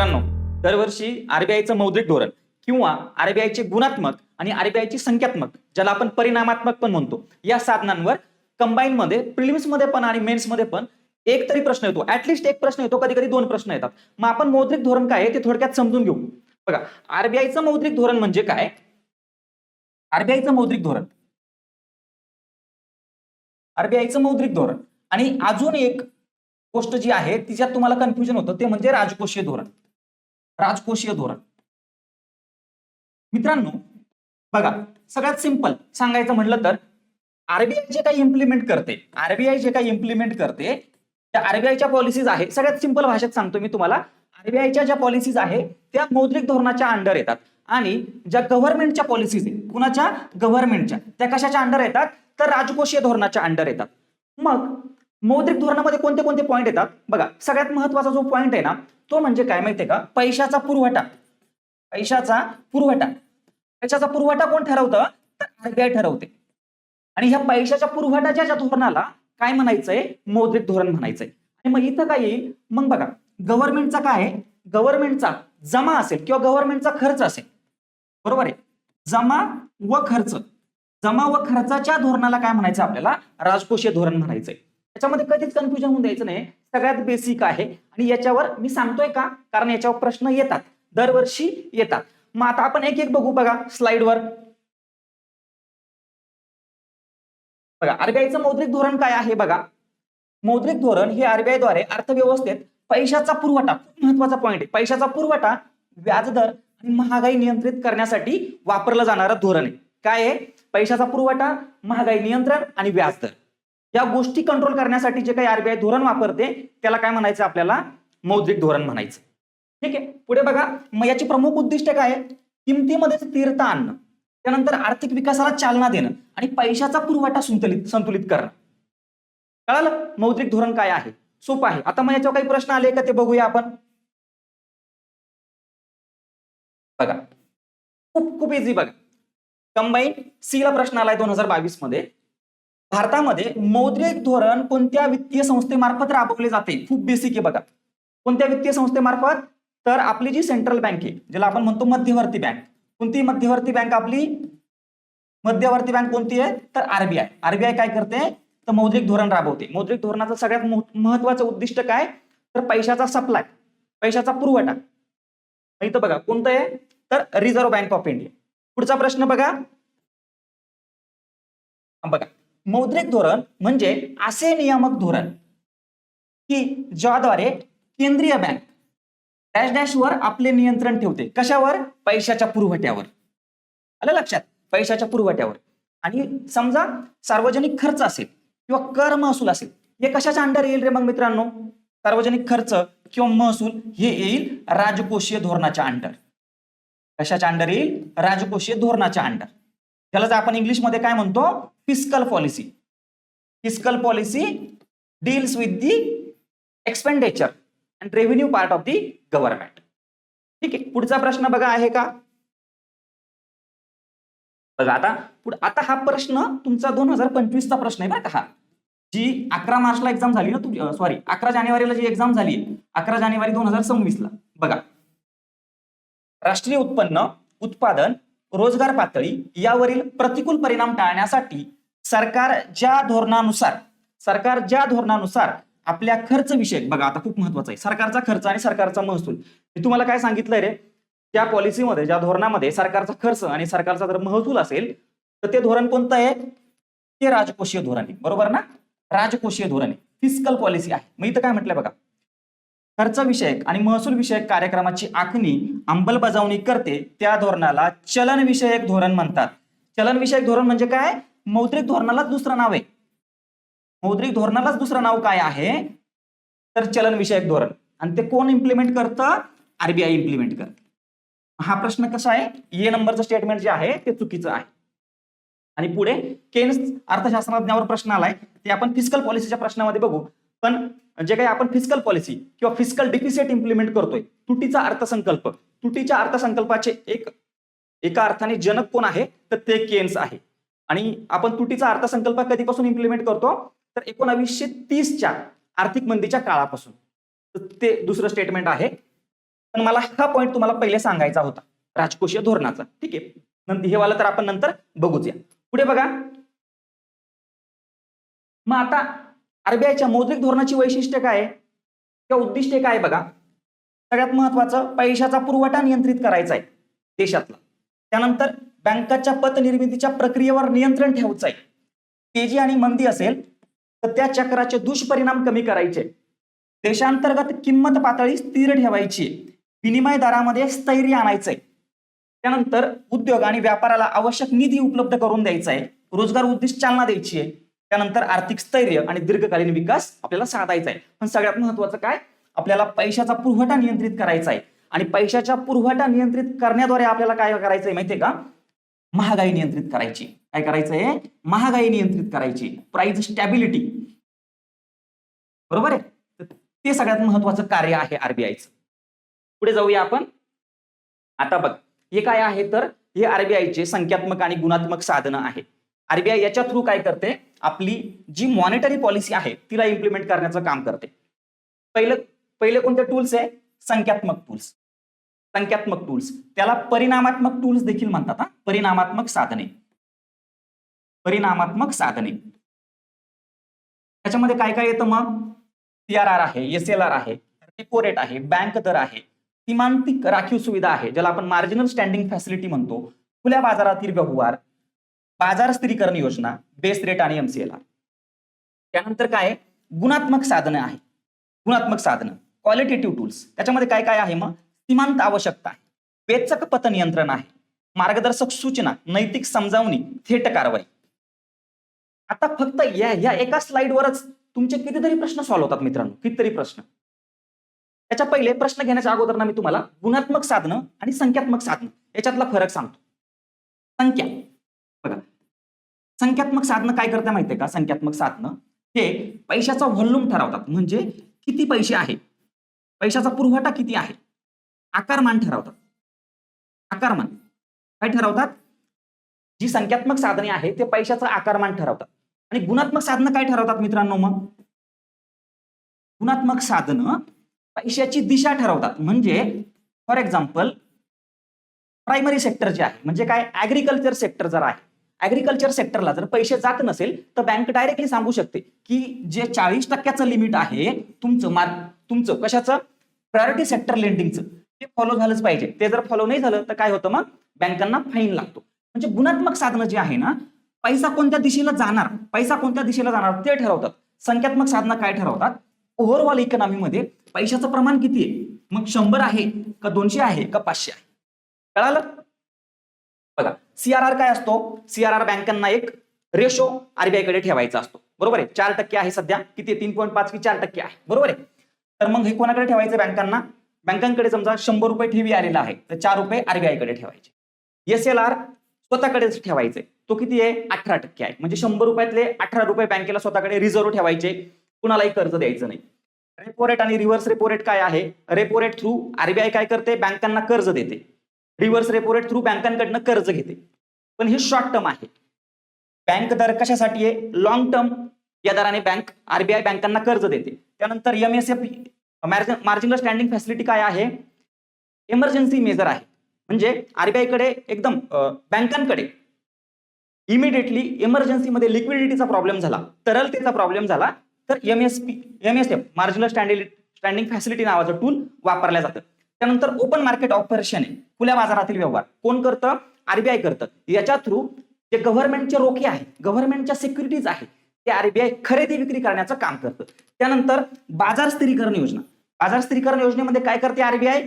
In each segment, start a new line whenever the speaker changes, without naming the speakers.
मित्रांनो, दरवर्षी आरबीआयचं मौद्रिक धोरण किंवा आरबीआयचे गुणात्मक आणि आरबीआयची संख्यात्मक, ज्याला आपण परिणामात्मक पण म्हणतो, या साधनांवर कंबाईन मध्ये प्रिलिम्स मध्ये पण आणि मेन्स मध्ये पण एक तरी प्रश्न येतो. ऍटलिस्ट एक प्रश्न येतो, कधी कधी दोन प्रश्न येतात. मग आपण मौद्रिक धोरण काय आहे ते थोडक्यात समजून घेऊ. बघा, आरबीआयचं मौद्रिक धोरण म्हणजे काय? आरबीआयचं मौद्रिक धोरण, आरबीआयचं मौद्रिक धोरण आणि अजून एक गोष्ट जी आहे तिच्यात तुम्हाला कन्फ्युजन होतं ते म्हणजे राजकोषीय धोरण. राजकोषीय धोरण मित्रांनो, बघा, सगळ्यात सिंपल सांगायचं म्हटलं तर आरबीआय जे काही इम्प्लिमेंट करते त्या आरबीआयच्या पॉलिसीज आहे. सगळ्यात सिंपल भाषेत सांगतो मी तुम्हाला, आरबीआयच्या ज्या पॉलिसीज आहे त्या मौद्रिक धोरणाच्या अंडर येतात आणि ज्या गव्हर्नमेंटच्या पॉलिसीज आहे, कुणाच्या? गव्हर्नमेंटच्या, त्या कशाच्या अंडर येतात? तर राजकोषीय धोरणाच्या अंडर येतात. मग मौद्रिक धोरणामध्ये कोणते कोणते पॉईंट येतात? बघा, सगळ्यात महत्वाचा जो पॉईंट आहे ना तो म्हणजे काय माहितीये का? पैशाचा पुरवठा. पैशाचा पुरवठा, पैशाचा पुरवठा कोण ठरवतं? तर आरबीआय ठरवते. आणि ह्या पैशाच्या पुरवठ्याच्या ज्या धोरणाला काय म्हणायचंय? मौद्रिक धोरण म्हणायचंय. आणि मग इथं काय येईल? मग बघा, गव्हर्नमेंटचा काय आहे? गव्हर्नमेंटचा जमा असेल किंवा गव्हर्नमेंटचा खर्च असेल, बरोबर आहे, जमा व खर्च, जमा व खर्चाच्या धोरणाला काय म्हणायचं? आपल्याला राजकोषीय धोरण म्हणायचंय. याच्यामध्ये कधीच कन्फ्युजन होऊन द्यायचं नाही, सगळ्यात बेसिक आहे. आणि याच्यावर मी सांगतोय का? कारण याच्यावर प्रश्न येतात, दरवर्षी येतात. मग आता आपण एक एक बघू. बघा स्लाइडवर, बघा आरबीआयचं मौद्रिक धोरण काय आहे. बघा, मौद्रिक धोरण हे आरबीआय द्वारे अर्थव्यवस्थेत पैशाचा पुरवठा, खूप महत्वाचा पॉईंट आहे, पैशाचा पुरवठा, व्याजदर आणि महागाई नियंत्रित करण्यासाठी वापरलं जाणारं धोरण आहे. काय आहे? पैशाचा पुरवठा, महागाई नियंत्रण आणि व्याजदर या गोष्टी कंट्रोल करण्यासाठी जे काही आरबीआय धोरण वापरते त्याला काय म्हणायचं? आपल्याला मौद्रिक धोरण म्हणायचं. ठीक आहे, पुढे बघा. मग याची प्रमुख उद्दिष्ट काय आहे? किमतीमध्ये स्थिरता आणणं, त्यानंतर आर्थिक विकासाला चालना देणं आणि पैशाचा पुरवठा संतुलित करणं. कळालं मौद्रिक धोरण काय आहे? सोपं आहे. आता मग याच्यावर काही प्रश्न आले का ते बघूया आपण. बघा, खूप खूप इझी. बघा, कंबाईन सी ला प्रश्न आलाय 2022 मध्ये. भारतामध्ये मौद्रिक धोरण कोणत्या वित्तीय संस्थेमार्फत राबवले जाते? खूप बेसिक आहे. बघा, कोणत्या वित्तीय संस्थेमार्फत? तर आपली जी सेंट्रल बँक आहे, ज्याला आपण म्हणतो मध्यवर्ती बँक. कोणती मध्यवर्ती बँक? आपली मध्यवर्ती बँक कोणती आहे? तर आरबीआय. आरबीआय काय करते? तर मौद्रिक धोरण राबवते. मौद्रिक धोरणाचं सगळ्यात महत्वाचं उद्दिष्ट काय? तर पैशाचा सप्लाय, पैशाचा पुरवठा. इथं बघा कोणतं आहे? तर रिझर्व्ह बँक ऑफ इंडिया. पुढचा प्रश्न बघा. बघा, मौद्रिक धोरण म्हणजे असे नियामक धोरण की ज्याद्वारे केंद्रीय बँक डॅश डॅश वर आपले नियंत्रण ठेवते. कशावर? पैशाच्या पुरवठ्यावर. आलं लक्षात? पैशाच्या पुरवठ्यावर. आणि समजा सार्वजनिक खर्च असेल किंवा कर महसूल असेल, हे कशाच्या अंडर येईल रे मग मित्रांनो? सार्वजनिक खर्च किंवा महसूल हे येईल राजकोषीय धोरणाच्या अंडर. कशाच्या अंडर येईल? राजकोषीय धोरणाच्या अंडर. त्याला आपण इंग्लिशमध्ये काय म्हणतो? Fiscal policy. Fiscal policy deals with the expenditure and revenue part of the government. ठीक आहे, पुढचा प्रश्न बघा आहे का? बघा, आता हा प्रश्न तुमचा 2025 चा प्रश्न आहे बरं का. हा जी 11 मार्चला एक्झाम झाली ना, सॉरी 11 जानेवारीला जी एक्झाम झाली, 11 जानेवारी 2026 ला. बघा, राष्ट्रीय उत्पन्न, उत्पादन, रोजगार पातळी यावरील प्रतिकूल परिणाम टाळण्यासाठी सरकार ज्या धोरणानुसार आपल्या खर्च विषयक, बघा आता खूप महत्वाचं आहे, सरकारचा खर्च आणि सरकारचा महसूल. मी तुम्हाला काय सांगितलंय रे? त्या पॉलिसीमध्ये, ज्या धोरणामध्ये सरकारचा खर्च आणि सरकारचा जर महसूल असेल तर ते धोरण कोणतं आहे? ते राजकोषीय धोरण आहे. बरोबर ना? राजकोषीय धोरण आहे, फिस्कल पॉलिसी आहे. मग इथं काय म्हटलंय बघा, खर्च विषयक आणि महसूल विषयक कार्यक्रमाची आखणी, अंमलबजावणी करते त्या धोरणाला चलन विषयक धोरण म्हणतात. चलन विषयक धोरण म्हणजे काय? मौद्रिक धोरणालाच दुसरं नाव आहे. मौद्रिक धोरणालाच दुसरं नाव काय आहे? तर चलन विषयक धोरण. आणि ते कोण इम्प्लिमेंट करतं? आरबीआय इम्प्लिमेंट करतं. हा प्रश्न कसा आहे? ए नंबरचं स्टेटमेंट जे आहे ते चुकीचं आहे. आणि पुढे केन्स अर्थशास्त्रज्ञावर प्रश्न आलाय, ते आपण फिस्कल पॉलिसीच्या प्रश्नामध्ये बघू. पण जे काही आपण फिस्कल पॉलिसी किंवा फिस्कल डिफिसिट इम्प्लिमेंट करतोय, तुटीचा अर्थसंकल्प, तुटीच्या अर्थसंकल्पाचे एका अर्थाने जनक कोण आहे? तर ते केन्स आहे. आणि आपण तुटीचा अर्थसंकल्प कधीपासून इम्प्लिमेंट करतो? तर 1930च्या आर्थिक मंदीच्या काळापासून. तर ते दुसरं स्टेटमेंट आहे. पण मला हा पॉईंट तुम्हाला पहिले सांगायचा होता राजकोषीय धोरणाचा. ठीक आहे, नंतर हे वाला तर आपण नंतर बघूच. या पुढे बघा. मग आता आरबीआयच्या मौद्रिक धोरणाची वैशिष्ट्य काय किंवा उद्दिष्टे काय बघा. सगळ्यात महत्वाचं, पैशाचा पुरवठा नियंत्रित करायचा आहे देशातला. त्यानंतर बँकाच्या पतनिर्मितीच्या प्रक्रियेवर नियंत्रण ठेवायचं आहे. तेजी आणि मंदी असेल तर त्या चक्राचे दुष्परिणाम कमी करायचे. देशांतर्गत किंमत पातळी स्थिर ठेवायची. विनिमय दरामध्ये स्थैर्य आणायचंय. त्यानंतर उद्योग आणि व्यापाराला आवश्यक निधी उपलब्ध करून द्यायचा आहे. रोजगार उद्दिष्ट चालना द्यायची आहे. त्यानंतर आर्थिक स्थैर्य आणि दीर्घकालीन विकास आपल्याला साधायचा आहे. पण सगळ्यात महत्वाचं काय, आपल्याला पैशाचा पुरवठा नियंत्रित करायचा आहे. आणि पैशाचा पुरवठा नियंत्रित करण्याद्वारे आपल्याला काय करायचंय माहितीये का, महागाई नियंत्रित करायची. काय करायचंय, महागाई नियंत्रित करायची, प्राइस स्टॅबिलिटी. बरोबर आहे, ते सगळ्यात महत्वाचं कार्य आहे आरबीआयचं. पुढे जाऊया आपण. आता बघ, हे काय आहे तर हे आरबीआयचे संख्यात्मक आणि गुणात्मक साधनं आहे. आरबीआय याच्या थ्रू काय करते, आपली जी मॉनिटरी पॉलिसी आहे तिला इम्प्लिमेंट करण्याचं काम करते. पहिले कोणते टूल्स आहे, संख्यात्मक टूल्स. संख्यात्मक टूल्स त्याला परिणामात्मक टूल्स देखील म्हणतात. परिणामात्मक साधने. परिणामात्मक साधने त्याच्यामध्ये काय काय येतं मग, सीआरआर आहे, एसएलआर आहे, रेपो रेट आहे, बँक दर आहे, सीमांतिक राखीव सुविधा आहे ज्याला आपण मार्जिनल स्टँडिंग फॅसिलिटी म्हणतो, खुल्या बाजारातील व्यवहार, बाजार स्थिरीकरण योजना, बेस रेट आणि एमसीएलआर. त्यानंतर काय, गुणात्मक साधनं आहे. गुणात्मक साधनं क्वालिटेटिव्ह टूल्स त्याच्यामध्ये काय काय आहे मग, सीमांत आवश्यकता आहे, वेचक पत नियंत्रण आहे, मार्गदर्शक सूचना, नैतिक समजावणी, थेट कारवाई. आता फक्त या एका स्लाइडवरच तुमचे कितीतरी प्रश्न सॉल्व्ह होतात मित्रांनो, कितीतरी प्रश्न. त्याच्या पहिले प्रश्न घेण्याच्या अगोदर ना मी तुम्हाला गुणात्मक साधनं आणि संख्यात्मक साधनं याच्यातला फरक सांगतो. संख्या बघा, संख्यात्मक साधनं काय करते माहितीये का, संख्यात्मक साधनं हे पैशाचा व्हॉल्यूम ठरवतात. म्हणजे किती पैसे आहे, पैशाचा पुरवठा किती आहे, आकारमान ठरवतात. आकारमान काय ठरवतात, जी संख्यात्मक साधने आहे ते पैशाचं आकारमान ठरवतात. आणि गुणात्मक साधनं काय ठरवतात मित्रांनो, मग गुणात्मक साधनं पैशाची दिशा ठरवतात. म्हणजे फॉर एक्झाम्पल प्रायमरी सेक्टर जे आहे, म्हणजे काय, ऍग्रिकल्चर सेक्टर जर आहे, ऍग्रिकल्चर सेक्टरला जर पैसे जात नसेल तर बँक डायरेक्टली सांगू शकते की जे 40% लिमिट आहे तुमचं कशाचं, प्रायोरिटी सेक्टर लेंडिंगचं, ते फॉलो झालंच पाहिजे. ते जर फॉलो नाही झालं तर काय होतं, मग बँकांना फाईन लागतो. म्हणजे गुणात्मक साधनं जे आहे ना, पैसा कोणत्या दिशेला जाणार ते ठरवतात. संख्यात्मक साधनं काय ठरवतात, ओव्हरऑल इकॉनॉमीमध्ये पैशाचं प्रमाण किती आहे, मग 100 आहे का 200 आहे का 500 आहे. कळालं. बघा, सीआरआर काय असतो, सीआरआर बँकांना एक रेशो आरबीआय कडे ठेवायचा असतो. बरोबर आहे, 4% आहे सध्या, किती 3.5 की 4% आहे. बरोबर आहे. तर मग हे कोणाकडे ठेवायचं, बँकांना. बँकांकडे समजा 100 रुपये ठेवी आलेला आहे तर 4 रुपये आरबीआय कडे ठेवायचे. एसएलआर स्वतःकडेच ठेवायचे, तो किती आहे, 18% आहे. म्हणजे 100 रुपयातले 18 रुपये बँकेला स्वतःकडे रिझर्व्ह ठेवायचे, कुणालाही कर्ज द्यायचं नाही. रेपो रेट आणि रिव्हर्स रेपो रेट काय आहे, रेपो रेट थ्रू आरबीआय काय करते, बँकांना कर्ज देते. रिव्हर्स रेपो रेट थ्रू बँकांकडनं कर्ज घेते. पण हे शॉर्ट टर्म आहे. बँक दर कशासाठी आहे, लॉंग टर्म. या दराने आरबीआय बँकांना कर्ज देते. त्यानंतर एमएसएफ मार्जिनल स्टँडिंग फॅसिलिटी काय आहे, इमर्जन्सी मेजर आहे. म्हणजे आरबीआय कडे एकदम बँकांकडे इमिडिएटली इमर्जन्सीमध्ये लिक्विडिटीचा प्रॉब्लेम झाला, तरलतेचा प्रॉब्लेम झाला तर एमएसएफ मार्जिनल स्टँडिंग फॅसिलिटी नावाचं टूल वापरलं जातं. त्यानंतर ओपन मार्केट ऑपरेशन आहे, खुल्या बाजारातील व्यवहार कोण करतं, आरबीआय करतं. याच्या थ्रू जे गव्हर्नमेंटचे रोखे आहे, गव्हर्नमेंटच्या सिक्युरिटीज आहे, ते आरबीआय खरेदी विक्री करण्याचं काम करतं. त्यानंतर बाजार स्थिरीकरण योजना. बाजार स्थिरीकरण योजनेमध्ये काय करते आरबीआय,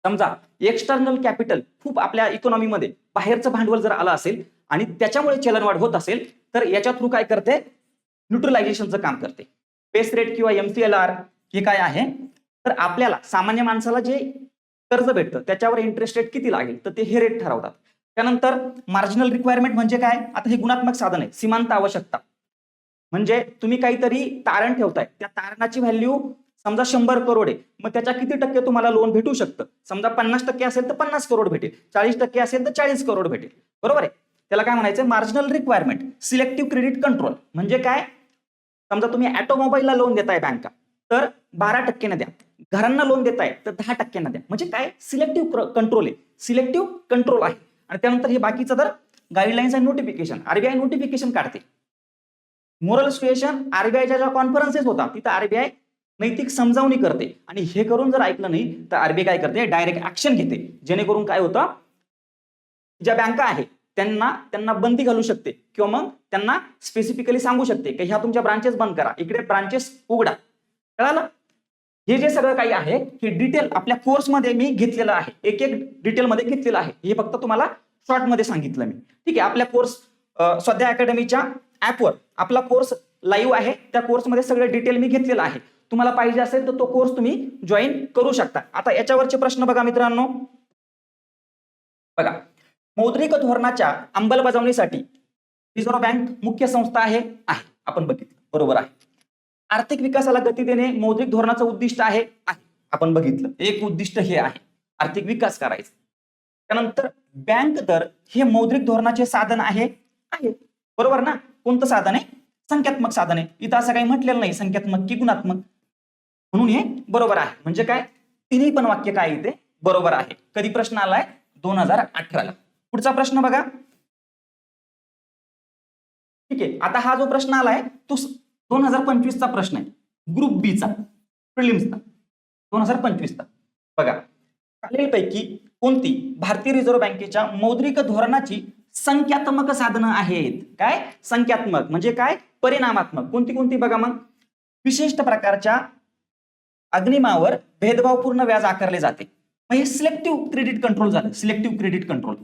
समजा एक्सटर्नल कॅपिटल खूप आपल्या इकॉनॉमीमध्ये बाहेरचं भांडवल जर आलं असेल आणि त्याच्यामुळे चलनवाढ होत असेल तर याच्या थ्रू काय करते, न्यूट्रलायझेशनचं काम करते. बेस रेट किंवा एमसीएलआर हे काय आहे, तर आपल्याला सामान्य माणसाला जे कर्ज भेटतं त्याच्यावर इंटरेस्ट रेट किती लागेल तर ते हे रेट ठरवतात. त्यानंतर मार्जिनल रिक्वायरमेंट म्हणजे काय, आता हे गुणात्मक साधन आहे. सीमांत आवश्यकता म्हणजे तुम्ही काहीतरी तारण ठेवताय, त्या तारणाची व्हॅल्यू समजा 100 करोड आहे, मग त्याच्या किती टक्के तुम्हाला लोन भेटू शकतं. समजा 50% असेल तर 50 करोड भेटेल, 40% असेल तर 40 करोड भेटेल. बरोबर आहे. त्याला काय म्हणायचं, marginal requirement. Selective credit control म्हणजे काय, समजा तुम्ही ऑटोमोबाईलला लोन देताय बँका तर 12% द्या, घरांना लोन देताय तर 10% द्या. म्हणजे काय सिलेक्टिव्ह कंट्रोल आहे, सिलेक्टिव्ह कंट्रोल आहे. आणि त्यानंतर हे बाकीचं तर गाईडलाईन्स आणि नोटिफिकेशन, आरबीआय नोटिफिकेशन काढते. मोरल सुएशन आरबीआयच्या ज्या कॉन्फरन्सेस होतात तिथं आरबीआय नैतिक समजावणी करते आणि हे करून जर ऐकलं नाही तर आरबीआय काय करते, डायरेक्ट ऍक्शन घेते. जेणेकरून काय होतं, ज्या बँका आहेत त्यांना बंदी घालू शकते किंवा मग त्यांना स्पेसिफिकली सांगू शकते की ह्या तुमच्या ब्रांचेस बंद करा, इकडे ब्रांचेस उघडा. कळालं? हे जे सगळं काही आहे हे डिटेल आपल्या कोर्समध्ये मी घेतलेलं आहे, एक एक डिटेलमध्ये घेतलेलं आहे. हे फक्त तुम्हाला शॉर्टमध्ये सांगितलं मी. ठीक आहे. आपल्या कोर्स स्वाध्याय अकॅडमीच्या ऍपवर आपला कोर्स लाईव्ह आहे. त्या कोर्समध्ये सगळं डिटेल मी घेतलेलं आहे. तुम्हाला पाहिजे असेल तर तो कोर्स तुम्ही जॉईन करू शकता. आता याच्यावरचे प्रश्न बघा मित्रांनो. बघा, मौद्रिक धोरणाच्या अंमलबजावणीसाठी रिझर्व्ह बँक मुख्य संस्था आहे. आपण बघितलं, बरोबर आहे. आर्थिक विकासाला गती देणे मौद्रिक धोरणाचं उद्दिष्ट आहे. आपण बघितलं, एक उद्दिष्ट हे आहे, आर्थिक विकास करायचा. त्यानंतर बँक दर हे मौद्रिक धोरणाचे साधन आहे. बरोबर ना? कोणतं साधन आहे? संख्यात्मक साधन आहे. इथं असं काही म्हटलेलं नाही संख्यात्मक की गुणात्मक, म्हणून हे बरोबर आहे. म्हणजे काय, तिन्ही पण वाक्य काय इथे बरोबर आहे. कधी प्रश्न आलाय? 2018ला. पुढचा प्रश्न बघा. ठीक आहे. आता हा जो प्रश्न आलाय तो 2025चा प्रश्न आहे, ग्रुप बी चा, प्रिलिम्सचा 2025चा. बघा, खालीलपैकी कोणती भारतीय रिझर्व्ह बँकेच्या मौद्रिक धोरणाची संख्यात्मक साधनं आहेत? काय संख्यात्मक म्हणजे काय, परिणामात्मक. कोणती कोणती बघा मग. विशिष्ट प्रकारच्या अग्निमावर भेदभावपूर्ण व्याज आकारले जाते. मग हे सिलेक्टिव्ह क्रेडिट कंट्रोल झालं. सिलेक्टिव्ह क्रेडिट कंट्रोल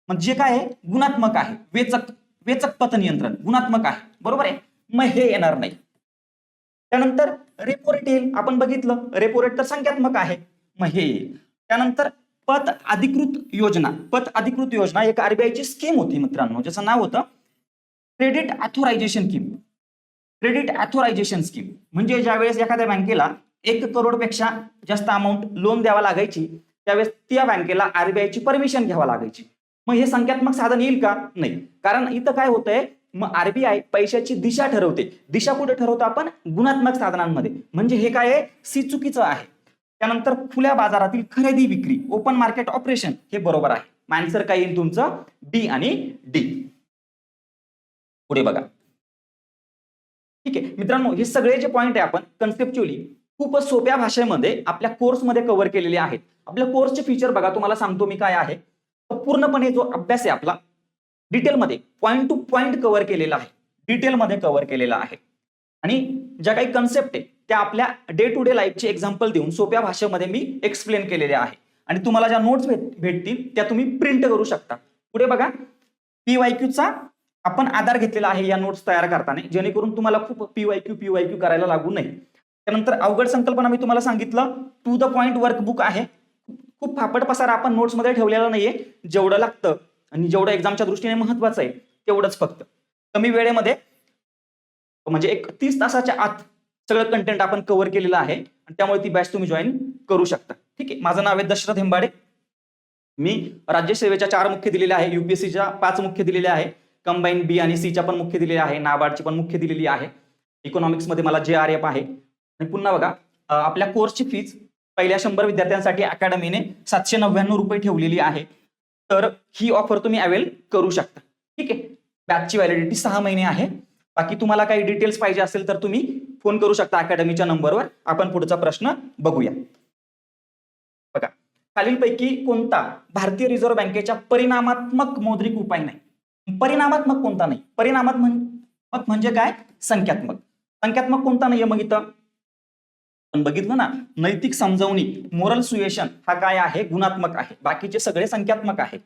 म्हणजे काय आहे, गुणात्मक आहे. वेचक पत नियंत्रण गुणात्मक आहे. बरोबर आहे. मग हे येणार नाही. त्यानंतर रेपो रेट येईल. आपण बघितलं, रेपो रेट तर संख्यात्मक आहे. मग हे येईल. त्यानंतर पत अधिकृत योजना. पत अधिकृत योजना एक आरबीआयची स्कीम होती मित्रांनो, ज्याचं नाव होतं credit authorisation scheme. Credit authorisation scheme म्हणजे ज्यावेळेस एखाद्या बँकेला 1 करोडपेक्षा जास्त अमाऊंट लोन द्यावा लागायची त्यावेळेस त्या बँकेला आरबीआयची परमिशन घ्यावा लागायची. मग हे संख्यात्मक साधन येईल का? नाही. कारण इथं काय होतंय, मग आरबीआय पैशाची दिशा ठरवते. दिशा कुठे ठरवतो आपण? गुणात्मक साधनांमध्ये. म्हणजे हे काय आहे, सी चुकीचं आहे. त्यानंतर खुल्या बाजारातील खरेदी विक्री, ओपन मार्केट ऑपरेशन, हे बरोबर आहे. आन्सर काय येईल तुमचं? बी आणि डी. पुढे बघा. ठीक आहे मित्रांनो, हे सगळे जे पॉइंट आहे आपण कन्सेप्च्युअली खूप सोप्या भाषेमध्ये आपल्या कोर्समध्ये कव्हर केलेले आहेत. आपल्या कोर्सचे फीचर बघा, तुम्हाला सांगतो मी काय आहे. पूर्णपणे जो अभ्यास आहे आपला डिटेलमध्ये पॉइंट टू पॉइंट कव्हर केलेला आहे, डिटेलमध्ये कव्हर केलेला आहे. आणि ज्या काही कन्सेप्ट आहे त्या आपल्या डे टू डे लाईफचे एक्झाम्पल देऊन सोप्या भाषेमध्ये मी एक्सप्लेन केलेले आहे. आणि तुम्हाला ज्या नोट्स भेटतील त्या तुम्ही प्रिंट करू शकता. पुढे बघा, पीवायक्यूचा आपण आधार घेतलेला आहे या नोट्स तयार करताना, जेणेकरून तुम्हाला खूप पीवायक्यू करायला लागू नये. त्यानंतर अवघड संकल्पना मी तुम्हाला सांगितलं, टू द पॉइंट वर्कबुक आहे. खूप फापट पसारा आपण नोट्समध्ये ठेवलेला नाहीये. जेवढं लागतं आणि जेवढं एक्झामच्या दृष्टीने महत्वाचं आहे तेवढंच फक्त कमी वेळेमध्ये, म्हणजे 30 तासाच्या आत सगळं कंटेंट आपण कव्हर केलेलं आहे. आणि त्यामुळे ती बॅच तुम्ही जॉईन करू शकता. ठीक आहे. माझं नाव आहे दशरथ हेंबाडे. मी राज्यसेवेच्या 4 मुख्य दिलेल्या आहे, युपीएससीच्या 5 मुख्य दिलेल्या आहे, कंबाईन बी आणि सीच्या पण मुख्य दिलेल्या आहे, नाबार्डची पण मुख्य दिलेली आहे. इकॉनॉमिक्स मध्ये मला JRF आहे. आणि पुन्हा बघा, आपल्या कोर्सची फीज पहिल्या 100 विद्यार्थ्यांसाठी अकॅडमीने 799 रुपये ठेवलेली आहे. तर ही ऑफर तुम्ही अवेल करू शकता. ठीक आहे. बॅचची व्हॅलिडिटी 6 महिने आहे. बाकी तुम्हाला काही डिटेल्स पाहिजे असेल तर तुम्ही फोन करू शकता अकॅडमीच्या नंबरवर. आपण पुढचा प्रश्न बघूया. बघा, खालीलपैकी कोणता भारतीय रिझर्व्ह बँकेच्या परिणामात्मक मौद्रिक उपाय नाही? परिणामात्मक कोणता नाही? परिणामात्मक म्हणजे काय? संख्यात्मक. संख्यात्मक कोणता नाहीये मग इथं? पण बघितलं ना, नैतिक समजावणी मोरल सुएशन हा काय आहे? गुणात्मक आहे. बाकीचे सगळे संख्यात्मक आहे.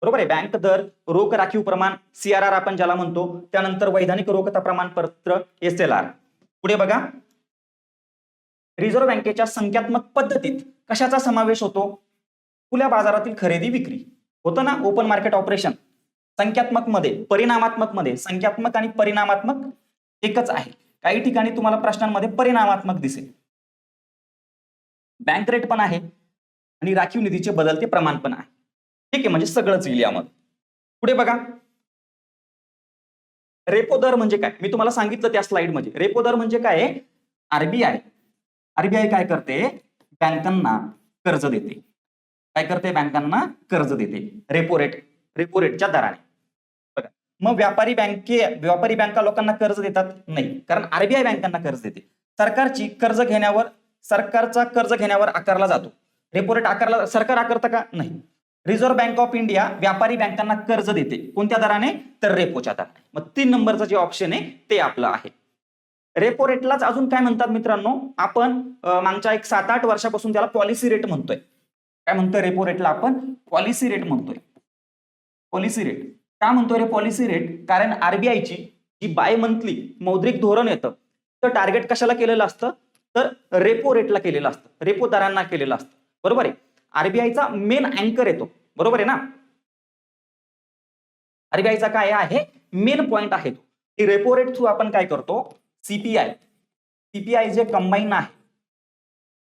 बरोबर आहे. बँक दर, रोख राखीव प्रमाण CRR आपण ज्याला म्हणतो, त्यानंतर वैधानिक रोखता प्रमाणपत्र SLR. पुढे बघा, रिझर्व्ह बँकेच्या संख्यात्मक पद्धतीत कशाचा समावेश होतो? खुल्या बाजारातील खरेदी विक्री होतं ना, ओपन मार्केट ऑपरेशन. संख्यात्मक मध्ये, परिणामात्मक मध्ये संख्यात्मक आणि परिणामात्मक एकच आहे. काही ठिकाणी तुम्हाला प्रश्नांमध्ये परिणामात्मक दिसेल. बँक रेट पण आहे आणि राखीव निधीचे बदलते प्रमाण पण आहे. ठीक आहे, म्हणजे सगळंच येईल यामध्ये. पुढे बघा, रेपो दर म्हणजे काय? मी तुम्हाला सांगितलं त्या स्लाइड मध्ये. रेपो दर म्हणजे काय आहे? आरबीआय आरबीआय काय करते, बँकांना कर्ज देते. काय करते, बँकांना कर्ज देते रेपो रेटच्या दराने. बघा, मग व्यापारी बँका लोकांना कर्ज देतात नाही, कारण आरबीआय बँकांना कर्ज देते. सरकारचा कर्ज घेण्यावर आकारला जातो रेपो रेट. सरकार आकारतं का, नाही. रिझर्व्ह बँक ऑफ इंडिया व्यापारी बँकांना कर्ज देते, कोणत्या दराने, तर रेपोच्या दराने. मग 3 नंबरचं जे ऑप्शन आहे ते आपलं आहे. रेपो रेटलाच अजून काय म्हणतात मित्रांनो, आपण मागच्या एक 7-8 वर्षापासून त्याला पॉलिसी रेट म्हणतोय. काय म्हणतोय, रेपो रेटला आपण पॉलिसी रेट म्हणतोय. पॉलिसी रेट का म्हणतोय रे पॉलिसी रेट, कारण आरबीआयची जी बाय मंथली मौद्रिक धोरण येतं, तर टार्गेट कशाला केलेलं असतं, तर रेपो रेटला केलेलं असतं, रेपो दरांना केलेलं असतं. बरोबर आहे. आरबीआयचा मेन अँकर येतो, बरोबर आहे ना. आरबीआयचा काय आहे, मेन पॉइंट आहे तो, की रेपो रेट थ्रू आपण काय करतो, सीपीआय जे कंबाईन आहे,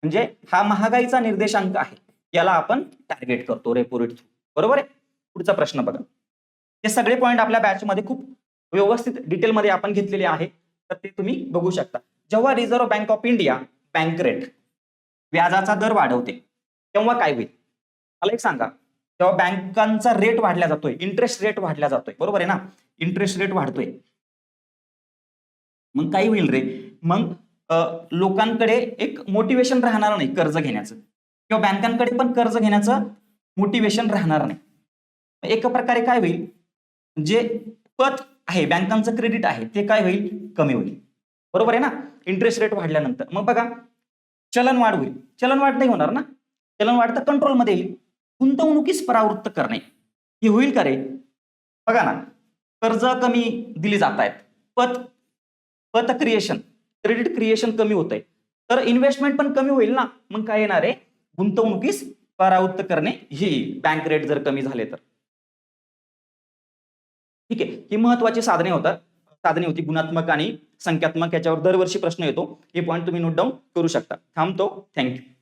म्हणजे हा महागाईचा निर्देशांक आहे, याला आपण टार्गेट करतो रेपो रेट थ्रू. बरोबर आहे. पुढचा प्रश्न बघा. हे सगळे पॉइंट आपल्या बॅच मध्ये खूप व्यवस्थित डिटेलमध्ये आपण घेतलेले आहे, तर ते तुम्ही बघू शकता. जेव्हा reserve bank of India bank rate व्याजाचा दर वाढवते, तेव्हा काय होईल, मला एक सांगा. जेव्हा बँकांचा रेट वाढला जातोय, इंटरेस्ट रेट वाढला जातोय, बरोबर आहे ना, इंटरेस्ट रेट वाढतोय, मग काय होईल रे, मग लोकांकडे एक मोटिवेशन राहणार नाही कर्ज घेण्याचं, किंवा बँकांकडे पण कर्ज घेण्याचं मोटिवेशन राहणार नाही. एका प्रकारे काय होईल, जे पत आहे, बँकांचं क्रेडिट आहे, ते काय होईल, कमी होईल. बरोबर आहे ना, इंटरेस्ट रेट वाढल्यानंतर. मग बघा, चलनवाढ होईल. चलनवाढ नाही होणार ना, चलनवाढ तर कंट्रोलमध्ये येईल. गुंतवणुकीस परावृत्त करणे हे होईल का रे, बघा ना, कर्ज कमी दिली जात आहेत, पत क्रिएशन, क्रेडिट क्रिएशन कमी होत आहे, तर इन्व्हेस्टमेंट पण कमी होईल ना. मग काय येणार आहे, गुंतवणुकीस परावृत्त करणे हे बँक रेट जर कमी झाले तर. ठीक आहे, ही महत्वाची साधने होती, गुणात्मक आणि संख्यात्मक. याच्यावर दरवर्षी प्रश्न येतो, हे पॉईंट तुम्ही नोट डाऊन करू शकता. थांबतो, थँक्यू.